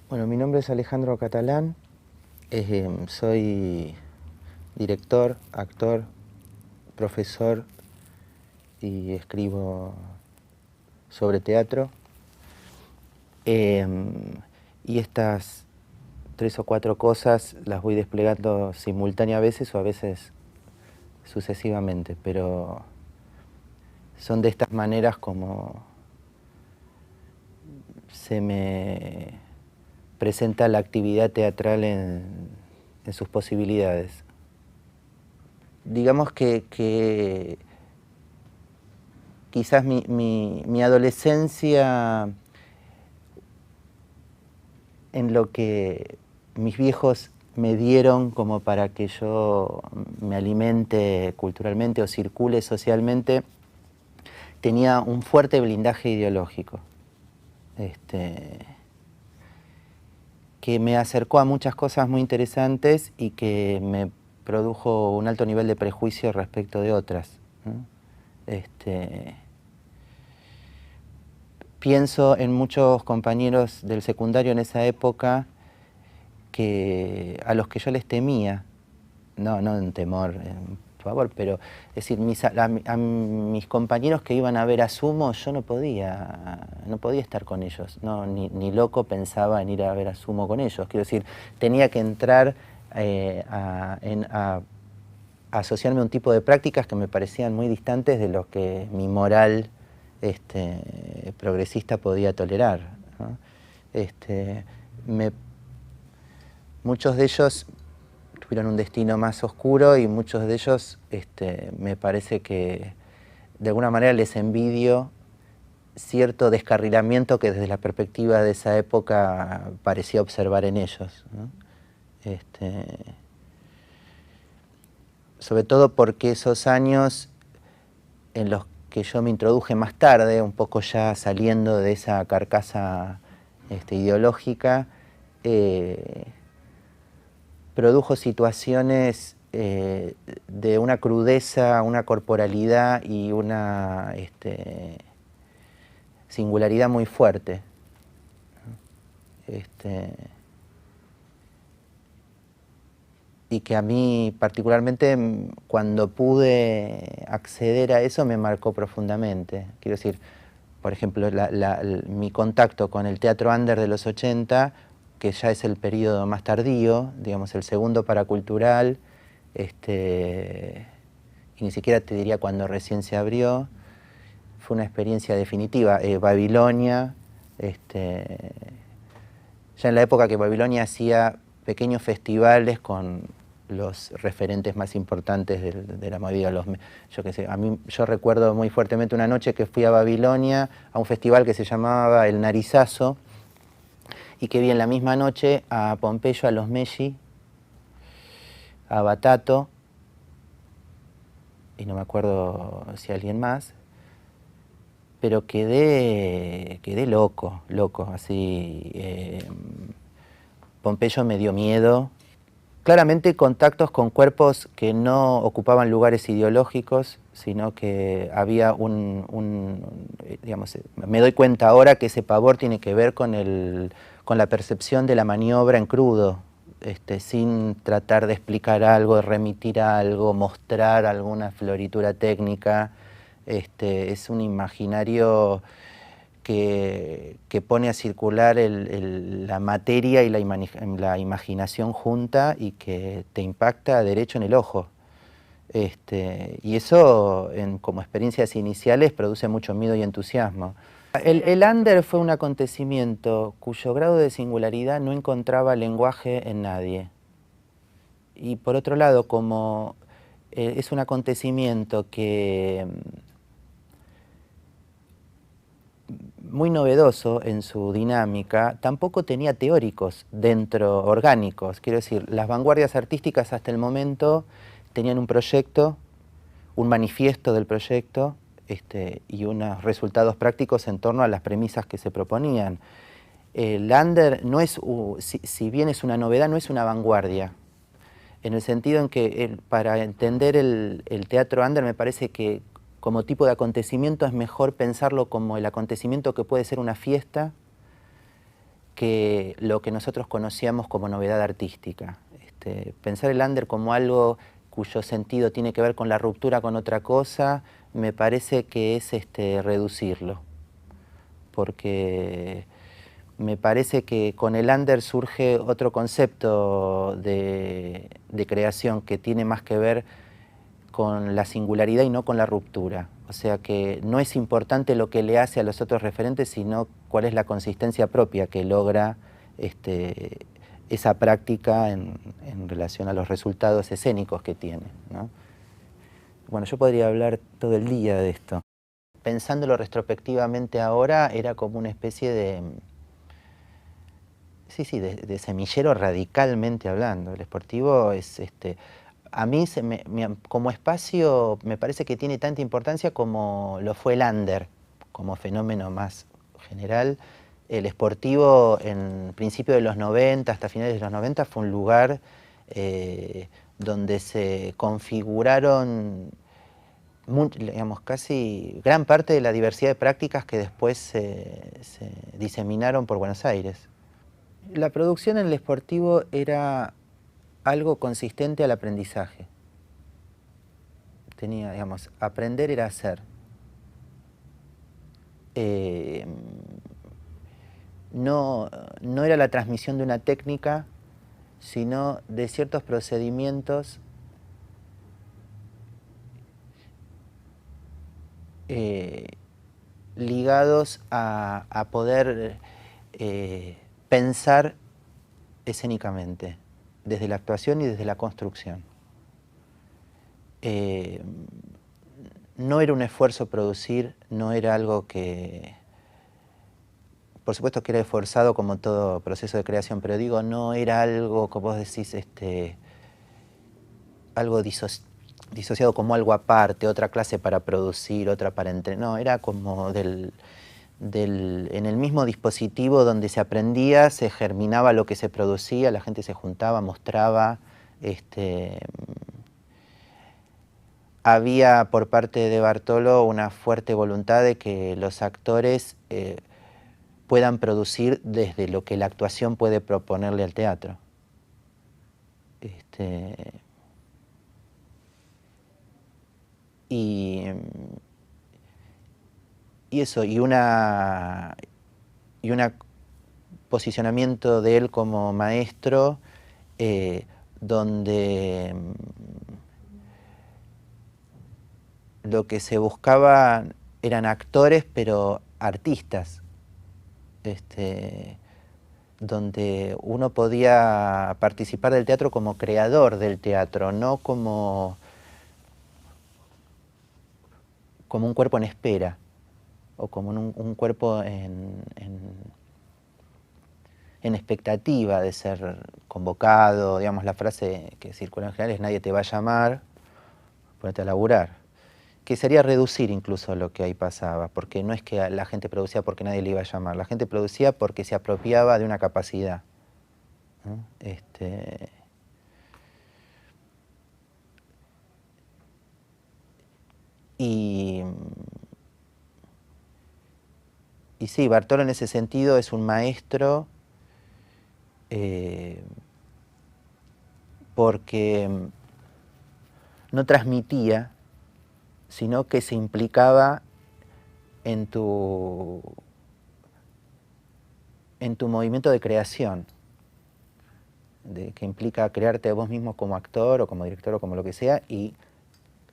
Bueno, mi nombre es Alejandro Catalán, soy director, actor, profesor y escribo sobre teatro. Y estas 3 o 4 cosas las voy desplegando simultáneamente a veces o a veces sucesivamente, pero son de estas maneras como se me presenta la actividad teatral en sus posibilidades. Digamos que quizás mi adolescencia, en lo que mis viejos me dieron como para que yo me alimente culturalmente o circule socialmente, tenía un fuerte blindaje ideológico, que me acercó a muchas cosas muy interesantes y que me produjo un alto nivel de prejuicio respecto de otras, ¿no? Pienso en muchos compañeros del secundario en esa época a los que yo les temía, no en temor, en favor, pero es decir, a mis compañeros que iban a ver a Sumo, yo no podía estar con ellos, no, ni loco pensaba en ir a ver a Sumo con ellos. Quiero decir, tenía que entrar a asociarme a un tipo de prácticas que me parecían muy distantes de lo que mi moral progresista podía tolerar, ¿no? Muchos de ellos tuvieron un destino más oscuro y muchos de ellos me parece que de alguna manera les envidio cierto descarrilamiento que desde la perspectiva de esa época parecía observar en ellos, ¿no? Sobre todo porque esos años en los que yo me introduje más tarde, un poco ya saliendo de esa carcasa ideológica, produjo situaciones de una crudeza, una corporalidad y una singularidad muy fuerte. Y que a mí particularmente cuando pude acceder a eso me marcó profundamente. Quiero decir, por ejemplo, mi contacto con el teatro under de los 80, que ya es el periodo más tardío, digamos el segundo paracultural, y ni siquiera te diría cuando recién se abrió, fue una experiencia definitiva. Babilonia, ya en la época que Babilonia hacía pequeños festivales con los referentes más importantes de la movida, yo qué sé, yo recuerdo muy fuertemente una noche que fui a Babilonia a un festival que se llamaba El Narizazo y que vi en la misma noche a Pompeyo, a Los Messi, a Batato y no me acuerdo si alguien más, pero quedé loco, así. Pompeyo me dio miedo. Claramente contactos con cuerpos que no ocupaban lugares ideológicos, sino que había digamos, me doy cuenta ahora que ese pavor tiene que ver con la percepción de la maniobra en crudo, sin tratar de explicar algo, de remitir algo, mostrar alguna floritura técnica. Es un imaginario que pone a circular la materia y la imaginación junta y que te impacta derecho en el ojo. Y eso, como experiencias iniciales, produce mucho miedo y entusiasmo. El under fue un acontecimiento cuyo grado de singularidad no encontraba lenguaje en nadie. Y por otro lado, como es un acontecimiento que muy novedoso en su dinámica, tampoco tenía teóricos dentro, orgánicos. Quiero decir, las vanguardias artísticas hasta el momento tenían un proyecto, un manifiesto del proyecto y unos resultados prácticos en torno a las premisas que se proponían. El under no es, si bien es una novedad, no es una vanguardia, en el sentido en que para entender el teatro under me parece que como tipo de acontecimiento es mejor pensarlo como el acontecimiento que puede ser una fiesta que lo que nosotros conocíamos como novedad artística. Pensar el under como algo cuyo sentido tiene que ver con la ruptura con otra cosa, me parece que es reducirlo. Porque me parece que con el under surge otro concepto de creación que tiene más que ver con la singularidad y no con la ruptura. O sea que no es importante lo que le hace a los otros referentes, sino cuál es la consistencia propia que logra esa práctica en relación a los resultados escénicos que tiene, ¿no? Bueno, yo podría hablar todo el día de esto. Pensándolo retrospectivamente ahora, era como una especie de, de semillero radicalmente hablando. El Sportivo es, a mí como espacio me parece que tiene tanta importancia como lo fue el under, como fenómeno más general. El Sportivo en principio de los 90, hasta finales de los 90, fue un lugar donde se configuraron digamos, casi gran parte de la diversidad de prácticas que después se diseminaron por Buenos Aires. La producción en el Sportivo era algo consistente al aprendizaje. Tenía, digamos, aprender era hacer. No era la transmisión de una técnica, sino de ciertos procedimientos ligados a poder pensar escénicamente, desde la actuación y desde la construcción. No era un esfuerzo producir, no era algo que... Por supuesto que era esforzado como todo proceso de creación, pero digo, no era algo, como vos decís, algo disociado como algo aparte, otra clase para producir, otra para entrenar. No, era como en el mismo dispositivo donde se aprendía, se germinaba lo que se producía, la gente se juntaba, mostraba. Había por parte de Bartolo una fuerte voluntad de que los actores puedan producir desde lo que la actuación puede proponerle al teatro. Y eso, y un posicionamiento de él como maestro donde lo que se buscaba eran actores, pero artistas, donde uno podía participar del teatro como creador del teatro, no como un cuerpo en espera, o como un cuerpo en expectativa de ser convocado. Digamos, la frase que circula en general es nadie te va a llamar, ponete a laburar. Que sería reducir incluso lo que ahí pasaba, porque no es que la gente producía porque nadie le iba a llamar, la gente producía porque se apropiaba de una capacidad, ¿no? Y sí, Bartolo en ese sentido es un maestro porque no transmitía, sino que se implicaba en tu movimiento de creación, que implica crearte a vos mismo como actor o como director o como lo que sea, y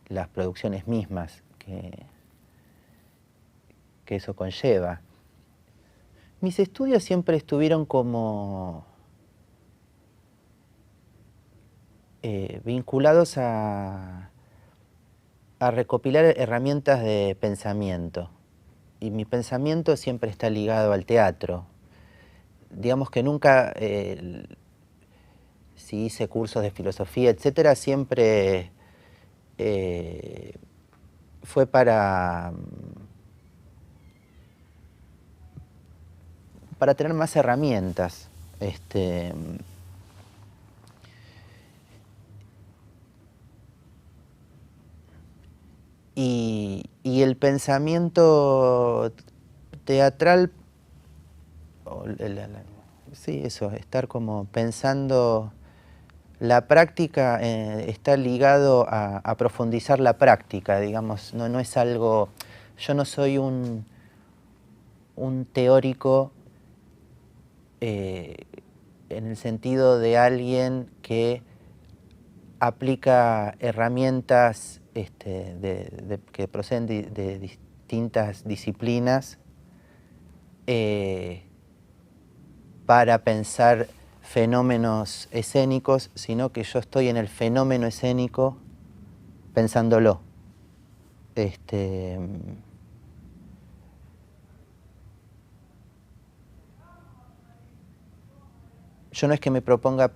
las producciones mismas que eso conlleva. Mis estudios siempre estuvieron como vinculados a recopilar herramientas de pensamiento. Y mi pensamiento siempre está ligado al teatro. Digamos que nunca, si hice cursos de filosofía, etcétera, siempre fue para tener más herramientas. Y el pensamiento teatral, Sí, eso, estar como pensando. La práctica está ligado a profundizar la práctica, digamos, no es algo. Yo no soy un teórico en el sentido de alguien que aplica herramientas que proceden de distintas disciplinas para pensar fenómenos escénicos, sino que yo estoy en el fenómeno escénico pensándolo. Yo no es que me proponga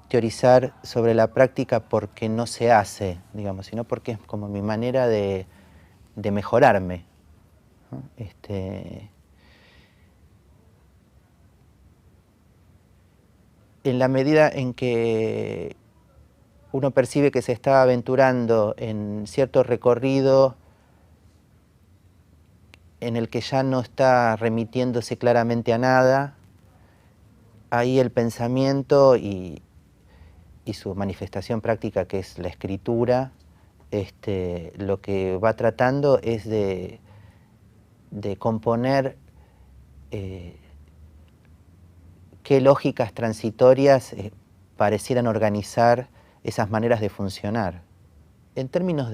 teorizar sobre la práctica porque no se hace, digamos, sino porque es como mi manera de mejorarme, ¿no? En la medida en que uno percibe que se está aventurando en cierto recorrido en el que ya no está remitiéndose claramente a nada, ahí el pensamiento y su manifestación práctica, que es la escritura, lo que va tratando es de componer qué lógicas transitorias parecieran organizar esas maneras de funcionar. En términos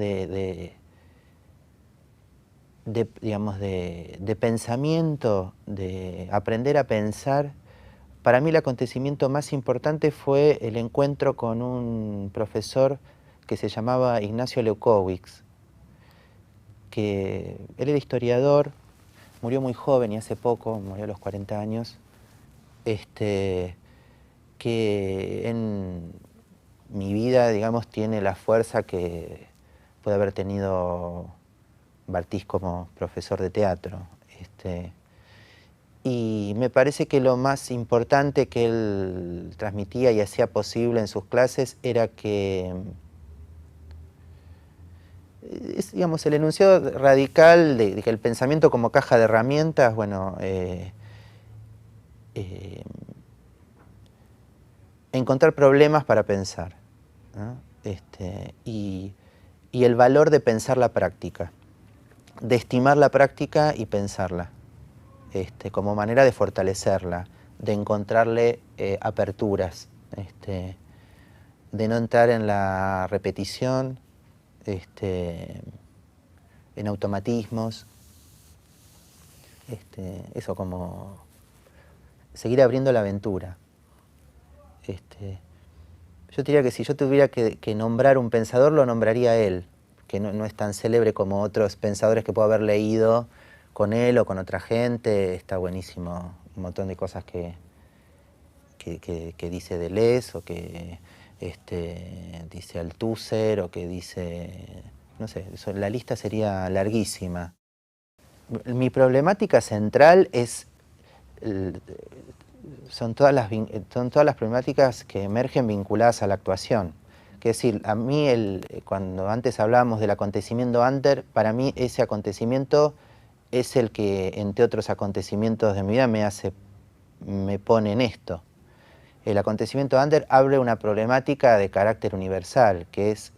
digamos, de pensamiento, de aprender a pensar, para mí el acontecimiento más importante fue el encuentro con un profesor que se llamaba Ignacio Leucowicz, que él era historiador, murió muy joven y hace poco, murió a los 40 años, que en mi vida, digamos, tiene la fuerza que puede haber tenido Bartís como profesor de teatro. Y me parece que lo más importante que él transmitía y hacía posible en sus clases era que, digamos, el enunciado radical de que el pensamiento como caja de herramientas, bueno, encontrar problemas para pensar, ¿no? Y el valor de pensar la práctica, de estimar la práctica y pensarla, como manera de fortalecerla, de encontrarle aperturas, de no entrar en la repetición, en automatismos, eso como seguir abriendo la aventura. Yo diría que si yo tuviera que nombrar un pensador, lo nombraría a él, que no es tan célebre como otros pensadores que puedo haber leído con él o con otra gente. Está buenísimo un montón de cosas que dice Deleuze, o que dice Althusser, o que dice, no sé, la lista sería larguísima. Mi problemática central son todas las problemáticas que emergen vinculadas a la actuación. Es decir, a mí, cuando antes hablábamos del acontecimiento under, para mí ese acontecimiento es el que, entre otros acontecimientos de mi vida, me pone en esto. El acontecimiento under abre una problemática de carácter universal, que es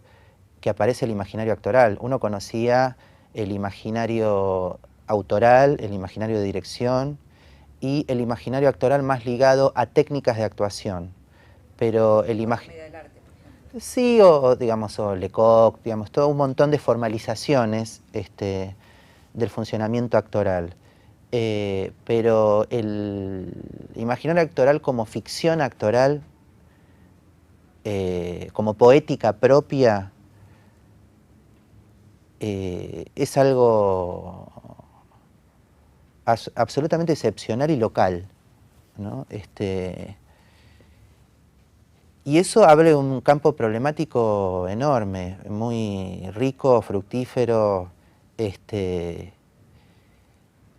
que aparece el imaginario actoral. Uno conocía el imaginario autoral, el imaginario de dirección y el imaginario actoral más ligado a técnicas de actuación. Pero el imaginario del arte, por ejemplo. Sí, digamos, o Lecoq, digamos, todo un montón de formalizaciones del funcionamiento actoral. Pero el imaginario actoral como ficción actoral, como poética propia, es algo absolutamente excepcional y local, ¿no? Y eso abre un campo problemático enorme, muy rico, fructífero,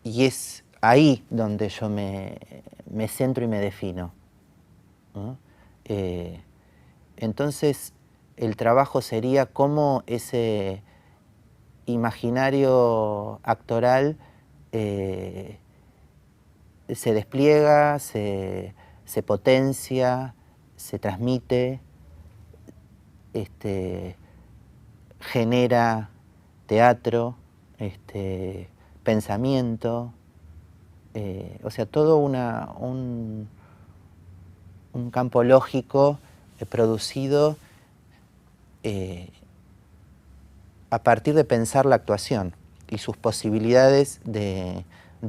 y es ahí donde yo me centro y me defino, ¿no? Entonces, el trabajo sería cómo ese imaginario actoral se despliega, se potencia, se transmite, genera teatro, pensamiento, o sea, todo un campo lógico producido a partir de pensar la actuación y sus posibilidades de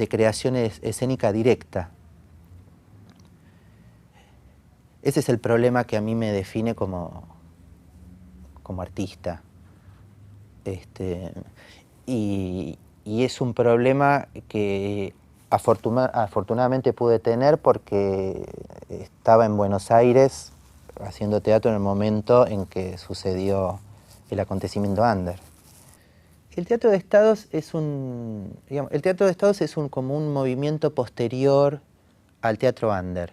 creación escénica directa. Ese es el problema que a mí me define como artista. Y es un problema que afortunadamente pude tener porque estaba en Buenos Aires haciendo teatro en el momento en que sucedió el acontecimiento under. El teatro de estados es como un movimiento posterior al teatro under.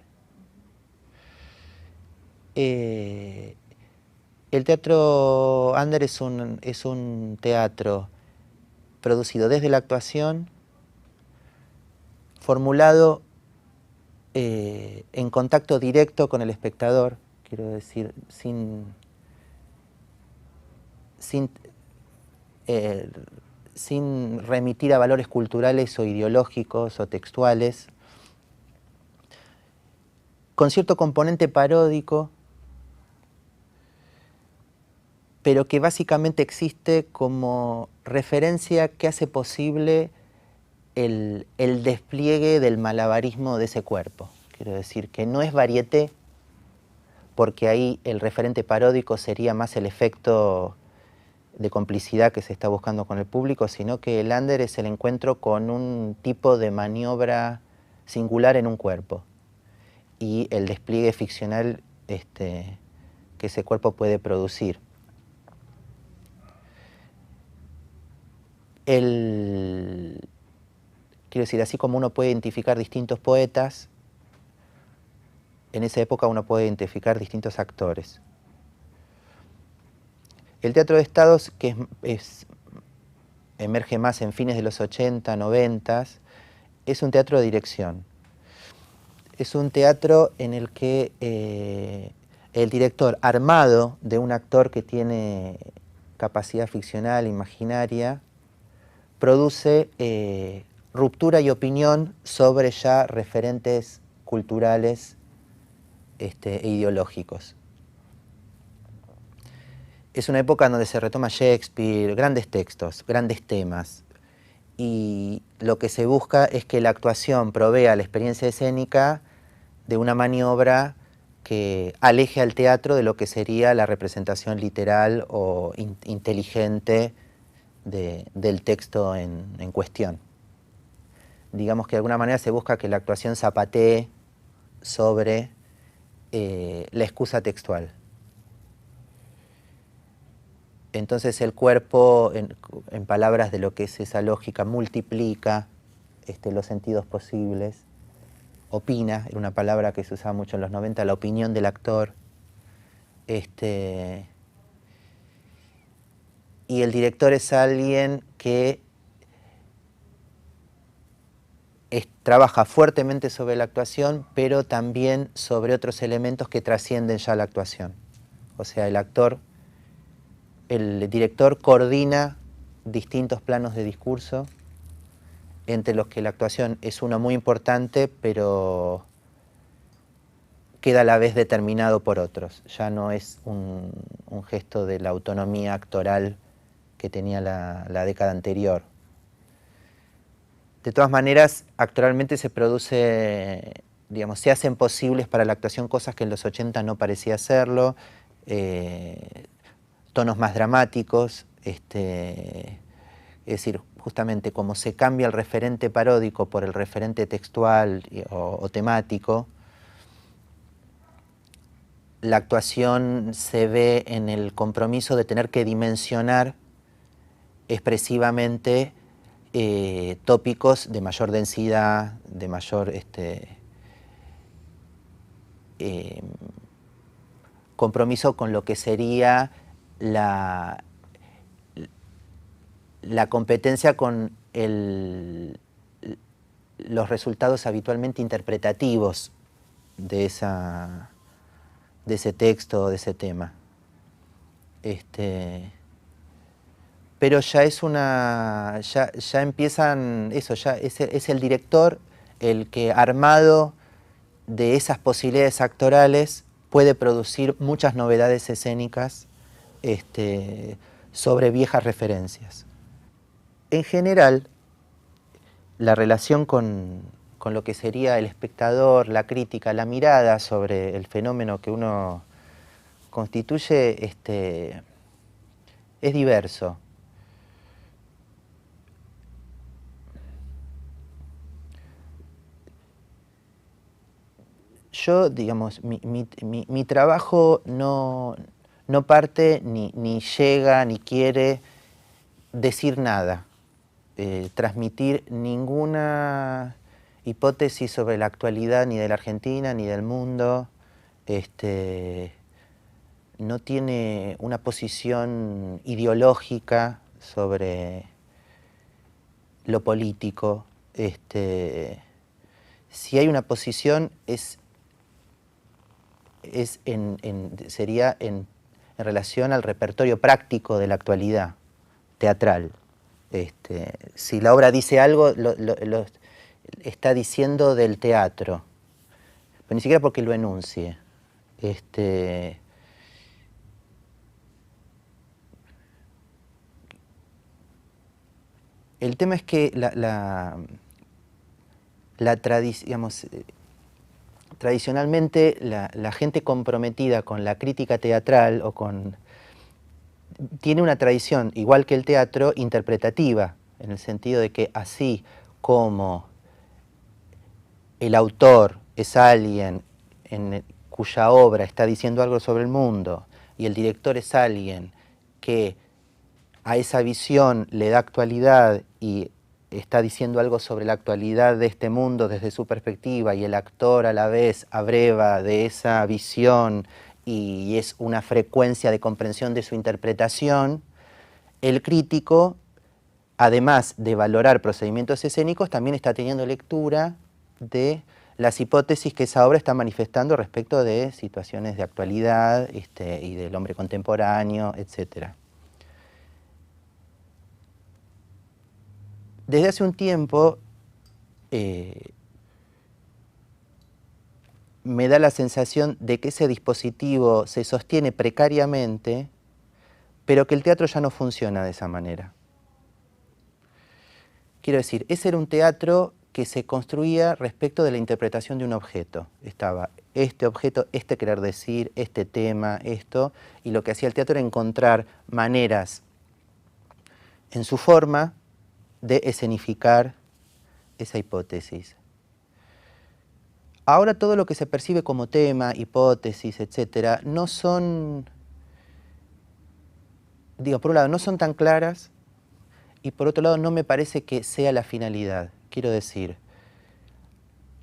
El teatro under es un teatro producido desde la actuación, formulado en contacto directo con el espectador, quiero decir, sin remitir a valores culturales o ideológicos o textuales, con cierto componente paródico, pero que básicamente existe como referencia que hace posible el despliegue del malabarismo de ese cuerpo. Quiero decir que no es varieté, porque ahí el referente paródico sería más el efecto de complicidad que se está buscando con el público, sino que el under es el encuentro con un tipo de maniobra singular en un cuerpo y el despliegue ficcional que ese cuerpo puede producir. Quiero decir, así como uno puede identificar distintos poetas, en esa época uno puede identificar distintos actores. El teatro de estados, que emerge más en fines de los 80, 90, es un teatro de dirección. Es un teatro en el que el director, armado de un actor que tiene capacidad ficcional, imaginaria, produce ruptura y opinión sobre ya referentes culturales e ideológicos. Es una época en donde se retoma Shakespeare, grandes textos, grandes temas, y lo que se busca es que la actuación provea la experiencia escénica de una maniobra que aleje al teatro de lo que sería la representación literal o inteligente del texto en cuestión. Digamos que de alguna manera se busca que la actuación zapatee sobre la excusa textual. Entonces el cuerpo, en palabras de lo que es esa lógica, multiplica los sentidos posibles, opina, era una palabra que se usaba mucho en los 90, la opinión del actor. Y el director es alguien que trabaja fuertemente sobre la actuación, pero también sobre otros elementos que trascienden ya la actuación. O sea, el director coordina distintos planos de discurso, entre los que la actuación es uno muy importante, pero queda a la vez determinado por otros. Ya no es un gesto de la autonomía actoral que tenía la década anterior. De todas maneras, actualmente se produce, digamos, se hacen posibles para la actuación cosas que en los 80 no parecía hacerlo, tonos más dramáticos, es decir, justamente como se cambia el referente paródico por el referente textual o temático, la actuación se ve en el compromiso de tener que dimensionar expresivamente tópicos de mayor densidad, de mayor compromiso con lo que sería la competencia con el los resultados habitualmente interpretativos de ese texto o de ese tema. Pero ya es ya empiezan eso, ya es el director el que, armado de esas posibilidades actorales, puede producir muchas novedades escénicas sobre viejas referencias. En general, la relación con lo que sería el espectador, la crítica, la mirada sobre el fenómeno que uno constituye, es diverso. Yo, digamos, mi trabajo no parte ni llega ni quiere decir nada, transmitir ninguna hipótesis sobre la actualidad ni de la Argentina ni del mundo. No tiene una posición ideológica sobre lo político. Si hay una posición sería en relación al repertorio práctico de la actualidad teatral. Si la obra dice algo, lo está diciendo del teatro, pero ni siquiera porque lo enuncie. El tema es que tradicionalmente la gente comprometida con la crítica teatral tiene una tradición, igual que el teatro, interpretativa, en el sentido de que así como el autor es alguien cuya obra está diciendo algo sobre el mundo y el director es alguien que a esa visión le da actualidad y está diciendo algo sobre la actualidad de este mundo desde su perspectiva, y el actor a la vez abreva de esa visión y es una frecuencia de comprensión de su interpretación, el crítico, además de valorar procedimientos escénicos, también está teniendo lectura de las hipótesis que esa obra está manifestando respecto de situaciones de actualidad y del hombre contemporáneo, etc. Desde hace un tiempo me da la sensación de que ese dispositivo se sostiene precariamente, pero que el teatro ya no funciona de esa manera. Quiero decir, ese era un teatro que se construía respecto de la interpretación de un objeto. Estaba este objeto, este querer decir, este tema, esto, y lo que hacía el teatro era encontrar maneras en su forma de escenificar esa hipótesis. Ahora todo lo que se percibe como tema, hipótesis, etc., no son, por un lado, no son tan claras, y por otro lado no me parece que sea la finalidad. Quiero decir,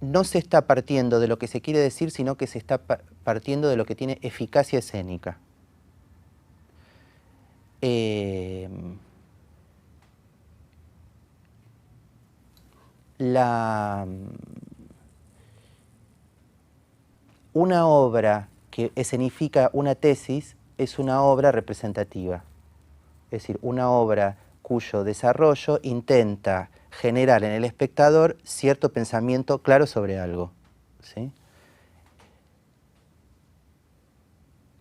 no se está partiendo de lo que se quiere decir, sino que se está partiendo de lo que tiene eficacia escénica. Una obra que escenifica una tesis es una obra representativa. Es decir, una obra cuyo desarrollo intenta generar en el espectador cierto pensamiento claro sobre algo, ¿sí?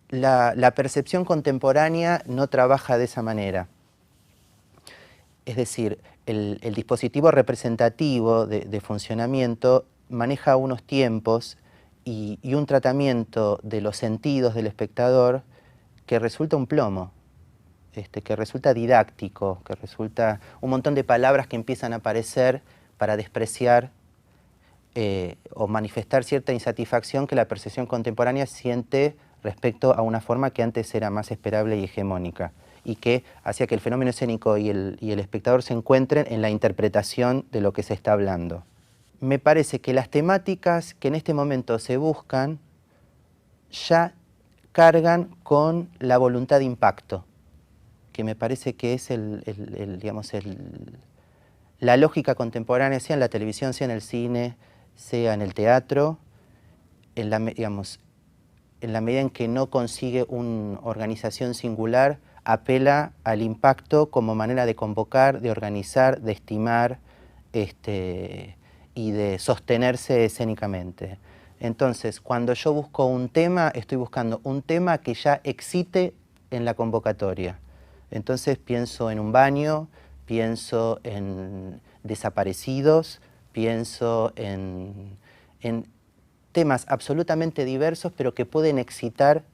La percepción contemporánea no trabaja de esa manera. Es decir, el dispositivo representativo de funcionamiento maneja unos tiempos y un tratamiento de los sentidos del espectador que resulta un plomo. Que resulta didáctico, que resulta un montón de palabras que empiezan a aparecer para despreciar o manifestar cierta insatisfacción que la percepción contemporánea siente respecto a una forma que antes era más esperable y hegemónica, y que hacía que el fenómeno escénico y el espectador se encuentren en la interpretación de lo que se está hablando. Me parece que las temáticas que en este momento se buscan ya cargan con la voluntad de impacto, que me parece que es la lógica contemporánea, sea en la televisión, sea en el cine, sea en el teatro, digamos, en la medida en que no consigue una organización singular, apela al impacto como manera de convocar, de organizar, de estimar y de sostenerse escénicamente. Entonces, cuando yo busco un tema, estoy buscando un tema que ya existe en la convocatoria. Entonces pienso en un baño, pienso en desaparecidos, pienso en temas absolutamente diversos, pero que pueden excitar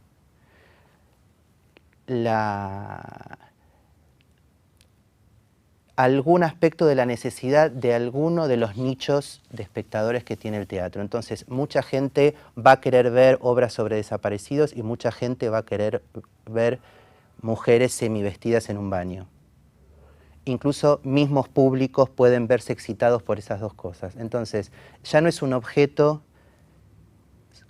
algún aspecto de la necesidad de alguno de los nichos de espectadores que tiene el teatro. Entonces, mucha gente va a querer ver obras sobre desaparecidos y mucha gente va a querer ver mujeres semivestidas en un baño. Incluso mismos públicos pueden verse excitados por esas dos cosas. Entonces, ya no es un objeto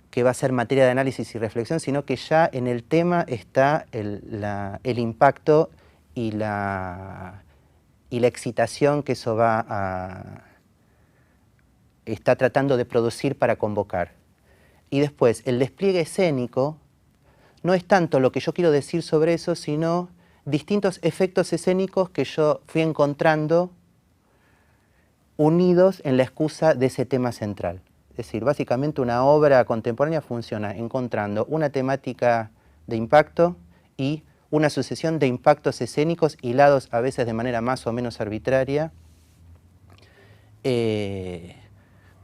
que va a ser materia de análisis y reflexión, sino que ya en el tema está el impacto y la excitación que eso está tratando de producir para convocar. Y después, el despliegue escénico no es tanto lo que yo quiero decir sobre eso, sino distintos efectos escénicos que yo fui encontrando unidos en la excusa de ese tema central. Es decir, básicamente una obra contemporánea funciona encontrando una temática de impacto y una sucesión de impactos escénicos hilados a veces de manera más o menos arbitraria,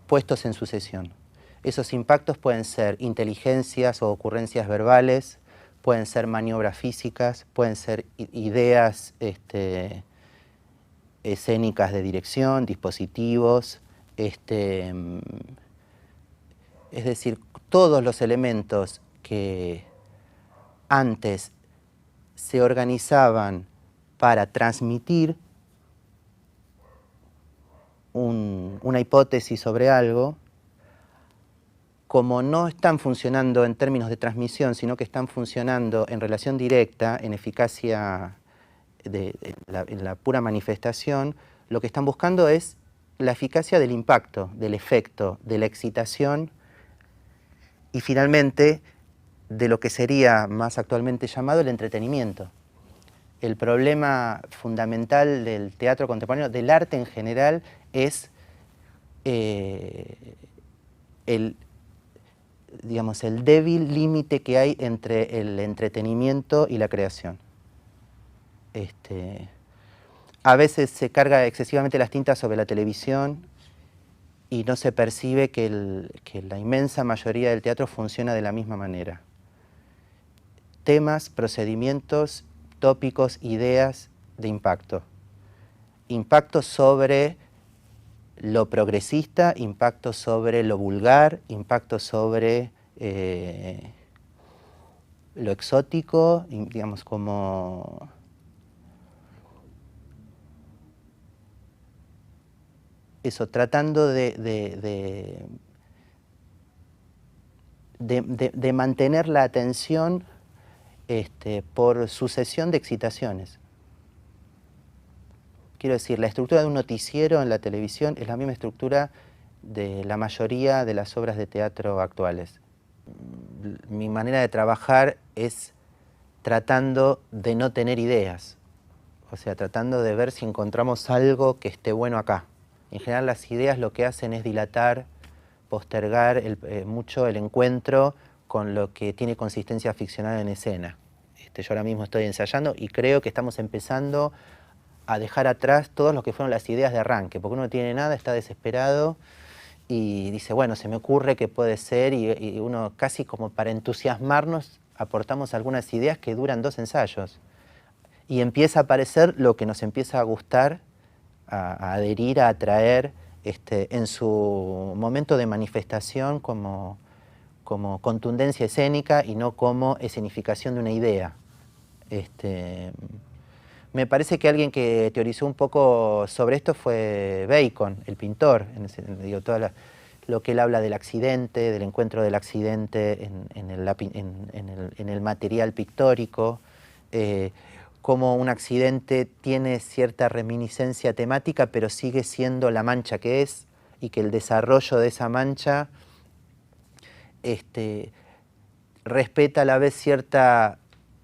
puestos en sucesión. Esos impactos pueden ser inteligencias o ocurrencias verbales, pueden ser maniobras físicas, pueden ser ideas escénicas de dirección, dispositivos, es decir, todos los elementos que antes se organizaban para transmitir una hipótesis sobre algo, como no están funcionando en términos de transmisión, sino que están funcionando en relación directa, en eficacia en la pura manifestación, lo que están buscando es la eficacia del impacto, del efecto, de la excitación y finalmente de lo que sería más actualmente llamado el entretenimiento. El problema fundamental del teatro contemporáneo, del arte en general, es el débil límite que hay entre el entretenimiento y la creación. A veces se carga excesivamente las tintas sobre la televisión y no se percibe que la inmensa mayoría del teatro funciona de la misma manera. Temas, procedimientos, tópicos, ideas de impacto. Impacto sobre lo progresista, impacto sobre lo vulgar, impacto sobre lo exótico, digamos como eso, tratando de mantener la atención por sucesión de excitaciones. Quiero decir, la estructura de un noticiero en la televisión es la misma estructura de la mayoría de las obras de teatro actuales. Mi manera de trabajar es tratando de no tener ideas, o sea, tratando de ver si encontramos algo que esté bueno acá. En general las ideas lo que hacen es dilatar, postergar mucho el encuentro con lo que tiene consistencia ficcional en escena. Yo ahora mismo estoy ensayando y creo que estamos empezando a dejar atrás todos lo que fueron las ideas de arranque, porque uno no tiene nada, está desesperado y dice, bueno, se me ocurre que puede ser, y uno casi como para entusiasmarnos aportamos algunas ideas que duran 2 ensayos. Y empieza a aparecer lo que nos empieza a gustar, a adherir, a atraer en su momento de manifestación como contundencia escénica y no como escenificación de una idea. Me parece que alguien que teorizó un poco sobre esto fue Bacon, el pintor, lo que él habla del accidente, del encuentro del accidente en el material pictórico. cómo un accidente tiene cierta reminiscencia temática, pero sigue siendo la mancha que es, y que el desarrollo de esa mancha respeta a la vez cierta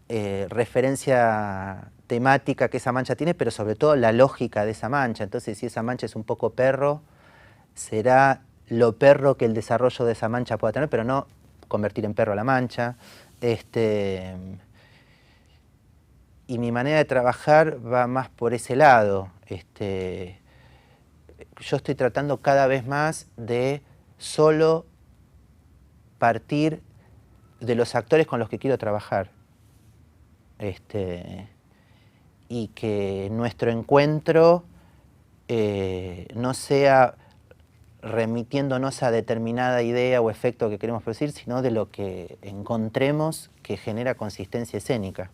referencia temática que esa mancha tiene, pero sobre todo la lógica de esa mancha. Entonces, si esa mancha es un poco perro, será lo perro que el desarrollo de esa mancha pueda tener, pero no convertir en perro a la mancha. Y mi manera de trabajar va más por ese lado. Yo estoy tratando cada vez más de solo partir de los actores con los que quiero trabajar. Y que nuestro encuentro no sea remitiéndonos a determinada idea o efecto que queremos producir, sino de lo que encontremos que genera consistencia escénica.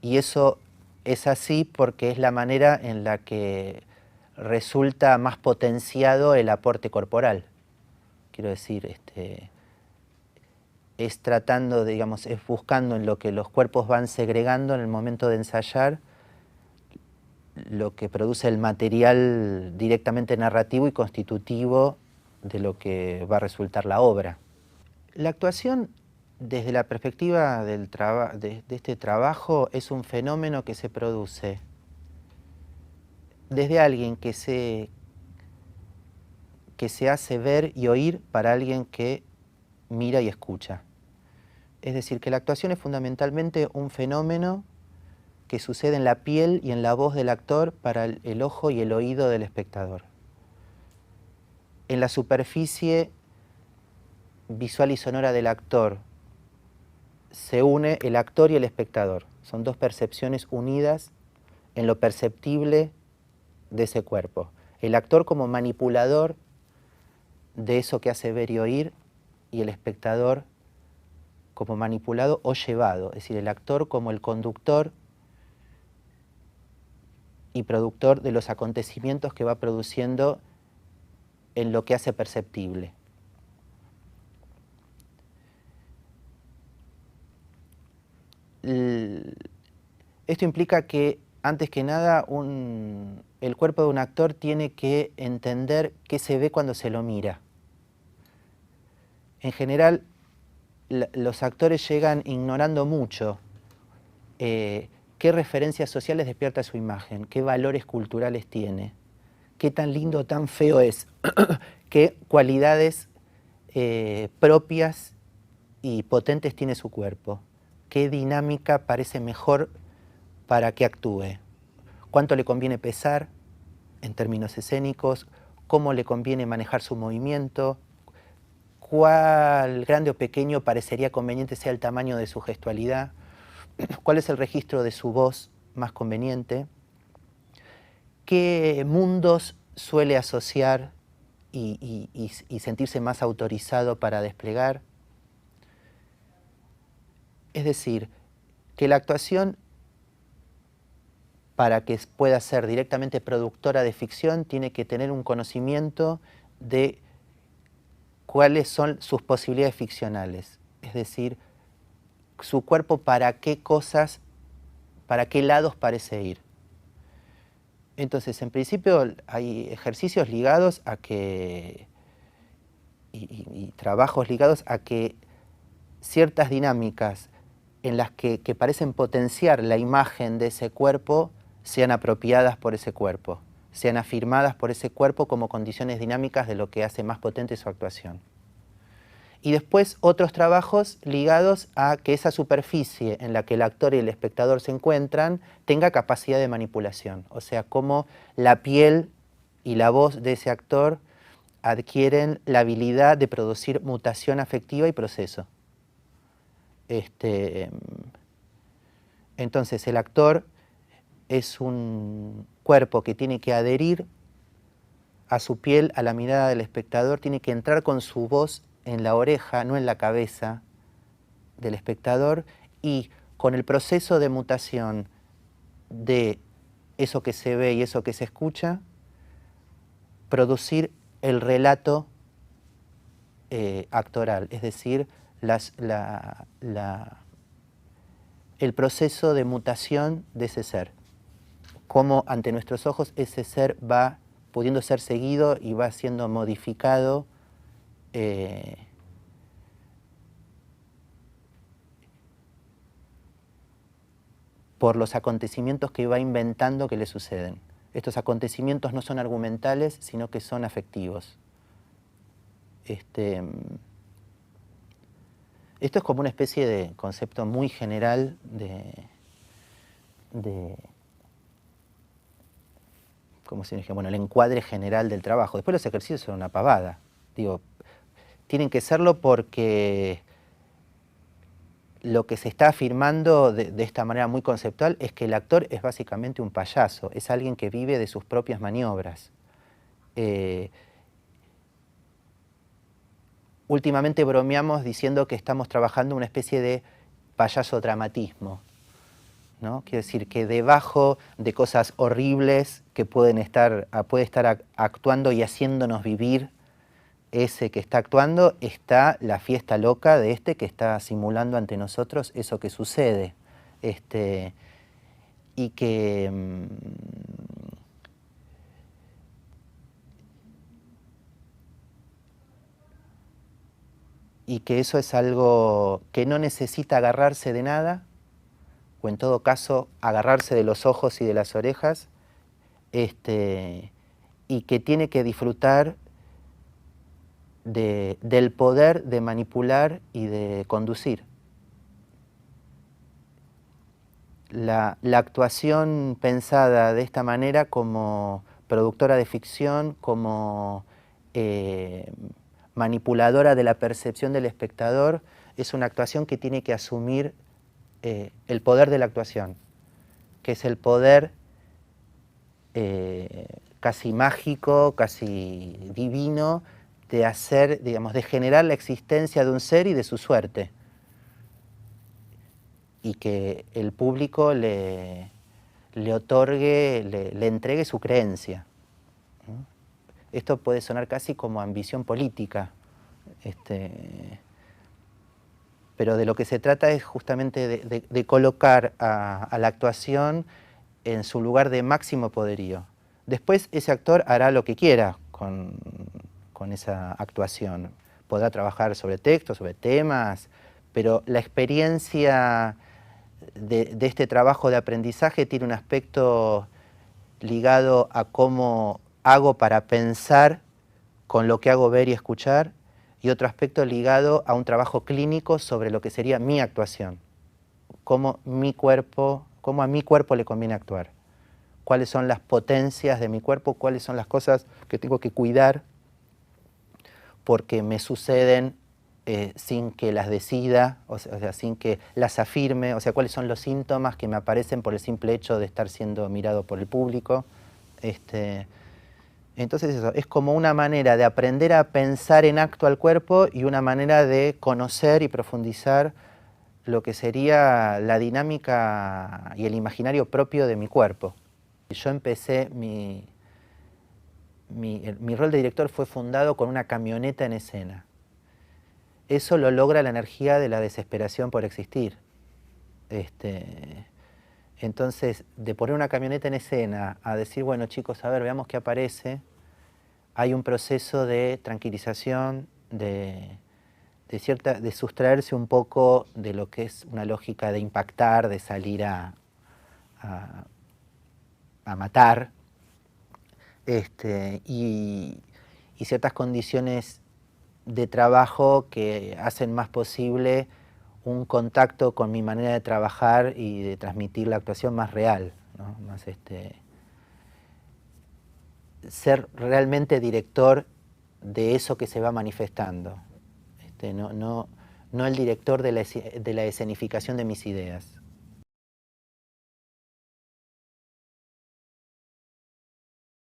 Y eso es así porque es la manera en la que resulta más potenciado el aporte corporal. Quiero decir, es tratando, digamos, es buscando en lo que los cuerpos van segregando en el momento de ensayar lo que produce el material directamente narrativo y constitutivo de lo que va a resultar la obra. La actuación, desde la perspectiva de este trabajo, es un fenómeno que se produce desde alguien que se hace ver y oír para alguien que mira y escucha. Es decir, que la actuación es fundamentalmente un fenómeno que sucede en la piel y en la voz del actor para el ojo y el oído del espectador. En la superficie visual y sonora del actor se une el actor y el espectador. Son dos percepciones unidas en lo perceptible de ese cuerpo. El actor como manipulador de eso que hace ver y oír, y el espectador como manipulado o llevado, es decir, el actor como el conductor y productor de los acontecimientos que va produciendo en lo que hace perceptible. Esto implica que, antes que nada, el cuerpo de un actor tiene que entender qué se ve cuando se lo mira. En general, los actores llegan ignorando mucho qué referencias sociales despierta su imagen, qué valores culturales tiene, qué tan lindo o tan feo es, qué cualidades propias y potentes tiene su cuerpo, qué dinámica parece mejor para que actúe, cuánto le conviene pesar en términos escénicos, cómo le conviene manejar su movimiento, cuál grande o pequeño parecería conveniente sea el tamaño de su gestualidad, cuál es el registro de su voz más conveniente, qué mundos suele asociar y sentirse más autorizado para desplegar. Es decir, que la actuación, para que pueda ser directamente productora de ficción, tiene que tener un conocimiento de cuáles son sus posibilidades ficcionales. Es decir, su cuerpo para qué cosas, para qué lados parece ir. Entonces, en principio, hay ejercicios ligados a que, y trabajos ligados a que ciertas dinámicas en las que parecen potenciar la imagen de ese cuerpo sean apropiadas por ese cuerpo, sean afirmadas por ese cuerpo como condiciones dinámicas de lo que hace más potente su actuación. Y después otros trabajos ligados a que esa superficie en la que el actor y el espectador se encuentran tenga capacidad de manipulación, o sea, cómo la piel y la voz de ese actor adquieren la habilidad de producir mutación afectiva y proceso. Entonces el actor es un cuerpo que tiene que adherir a su piel, a la mirada del espectador, tiene que entrar con su voz en la oreja, no en la cabeza del espectador, y con el proceso de mutación de eso que se ve y eso que se escucha, producir el relato actoral, es decir, el proceso de mutación de ese ser. Cómo ante nuestros ojos ese ser va pudiendo ser seguido y va siendo modificado por los acontecimientos que va inventando que le suceden. Estos acontecimientos no son argumentales, sino que son afectivos. Esto es como una especie de concepto muy general como si dije, bueno, el encuadre general del trabajo. Después los ejercicios son una pavada. Digo, tienen que serlo porque lo que se está afirmando de esta manera muy conceptual es que el actor es básicamente un payaso, es alguien que vive de sus propias maniobras. Últimamente bromeamos diciendo que estamos trabajando una especie de payaso dramatismo, ¿no? Quiere decir que debajo de cosas horribles que puede estar actuando y haciéndonos vivir ese que está actuando, está la fiesta loca de este que está simulando ante nosotros eso que sucede. Y que eso es algo que no necesita agarrarse de nada, o en todo caso agarrarse de los ojos y de las orejas, y que tiene que disfrutar del poder de manipular y de conducir. La actuación pensada de esta manera como productora de ficción, como manipuladora de la percepción del espectador, es una actuación que tiene que asumir el poder de la actuación, que es el poder casi mágico, casi divino, de hacer, digamos, de generar la existencia de un ser y de su suerte. Y que el público le otorgue, le entregue su creencia, ¿no? Esto puede sonar casi como ambición política, pero de lo que se trata es justamente de colocar a la actuación en su lugar de máximo poderío. Después ese actor hará lo que quiera con esa actuación. Podrá trabajar sobre textos, sobre temas, pero la experiencia de este trabajo de aprendizaje tiene un aspecto ligado a cómo hago para pensar con lo que hago ver y escuchar, y otro aspecto ligado a un trabajo clínico sobre lo que sería mi actuación. Cómo a mi cuerpo le conviene actuar. Cuáles son las potencias de mi cuerpo, cuáles son las cosas que tengo que cuidar porque me suceden sin que las decida, o sea, sin que las afirme, o sea, cuáles son los síntomas que me aparecen por el simple hecho de estar siendo mirado por el público. Entonces eso, es como una manera de aprender a pensar en acto al cuerpo y una manera de conocer y profundizar lo que sería la dinámica y el imaginario propio de mi cuerpo. Yo empecé, mi rol de director fue fundado con una camioneta en escena. Eso lo logra la energía de la desesperación por existir. Entonces, de poner una camioneta en escena a decir, bueno chicos, a ver, veamos qué aparece, hay un proceso de tranquilización, de sustraerse un poco de lo que es una lógica de impactar, de salir a matar, y ciertas condiciones de trabajo que hacen más posible un contacto con mi manera de trabajar y de transmitir la actuación más real, ¿no? Más ser realmente director de eso que se va manifestando, no el director de la escenificación de mis ideas.